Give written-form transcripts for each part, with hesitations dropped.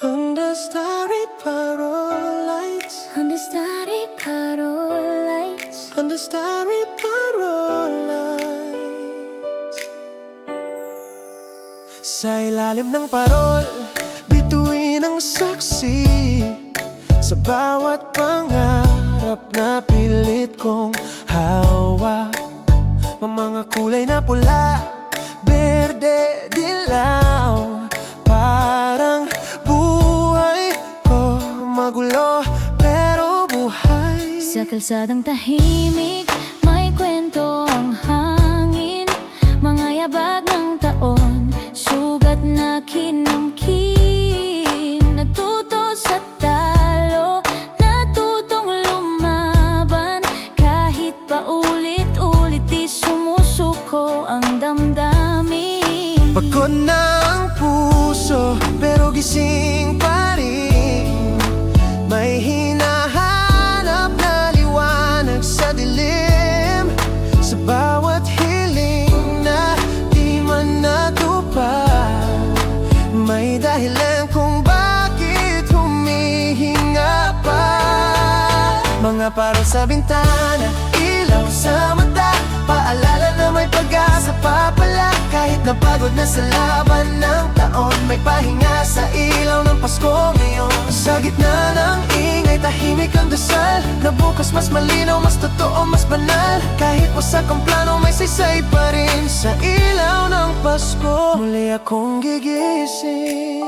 Under starry parol lights, Under starry parol lights, under starry parol lights. Sa ilalim ng parol, bituin ang saksi. Sa bawat pangarap na pilit kong hawak, mga kulay na pula, berde, dilaw. Parang buhay ko magulo pero buhay. sa kalsadang tahimik, may kwento ang hangin. Mga yabag ng taon, sugat na kinamkim. Natuto sa talo, natutong lumaban. Kahit paulit-ulit di sumusuko ang damdamin. Pagod na ang puso pero gising pa rin. May hinahanap na liwanag sa dilim. Sa bawat hiling na di man natupad, may dahilan kung bakit humihinga pa. Mga parol sa bintana, ilaw sa mata, paalala na may pag-asa pa pala. Kahit napagod na sa laban ng taon, may pahinga sa ilaw ng Pasko ngayon. Sa gitna ng ingay, tahimik ang dasal, na bukas mas malinaw, mas totoo, mas banal. Kahit wasak ang plano, may saysay pa rin sa ilaw ng Pasko. Muli akong gigising.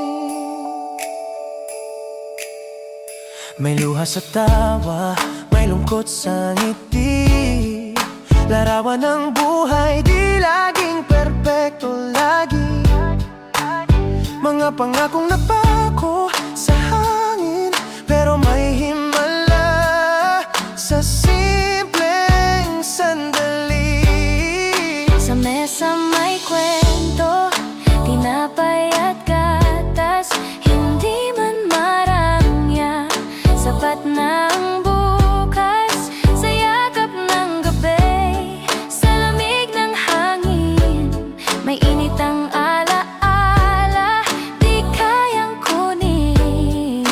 May luha sa tawa, may lungkot sa ngiti. Larawan ng buhay, di laging perpekto lagi. Mga pangakong napako sa hangin, pero may himala sa simpleng sandali. Sa mesa may kwento, tinapay at gatas. Hindi man marangya, sapat na ang bukas. Sa yakap ng gabi, sa lamig ng hangin, may init ang alaala, di kayang kunin.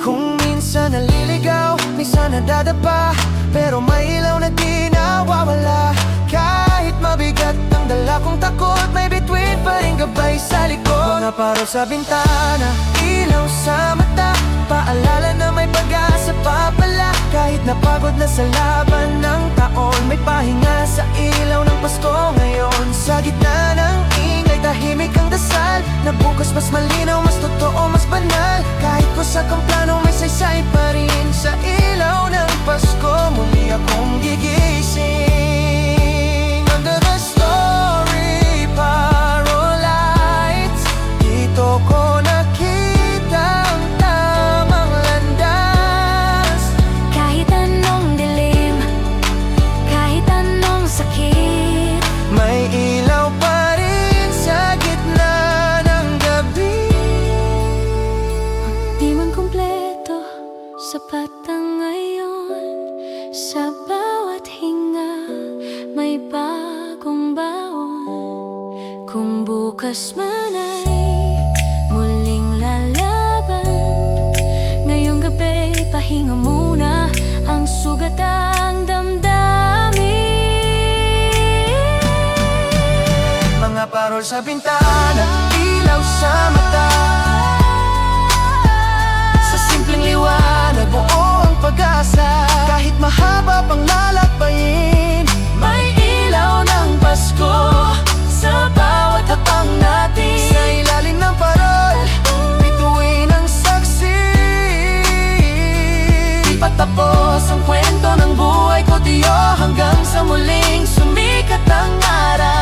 Kung minsan naliligaw, minsan nadadapa, pero may ilaw na di nawawala. Kahit mabigat ang dala kong takot, may bituin pa rin gabay sa likod. Mga parol sa bintana, ilaw sa mata, paalala na may pag-asa pa pala. Kahit napagod na sa laban ng taon, may pahinga sa ilaw ng Pasko ngayon. Sa gitna ng ingay, tahimik ang dasal, na bukas mas malinaw, mas totoo, mas banal. Kahit wasak ang plano, may saysay pa rin sa ilaw ng Pasko. Muli akong gigising. Under the story parol lights, dito ko nakita ang tamang landas. Kahit anong dilim, kahit anong sakit, May ilaw pa rin sa gitna ng gabi. di man kumpleto, sapat ang ngayon. Sa bawat hinga, may bagong baon. Kung bukas man ay muling lalaban, ngayong gabi pahinga muna ang sugat ang damdamin. Mga parol sa bintana, ilaw sa mata, sa simpleng liwanag, buo ang pag-asa. Kahit mahaba pang lalakbayin, may ilaw ng Pasko sa bawat hakbang natin. Sa ilalim ng parol, bituin ang saksi. Di pa tapos ang kwento ng buhay ko, Diyo, hanggang sa muling sumikat ang araw.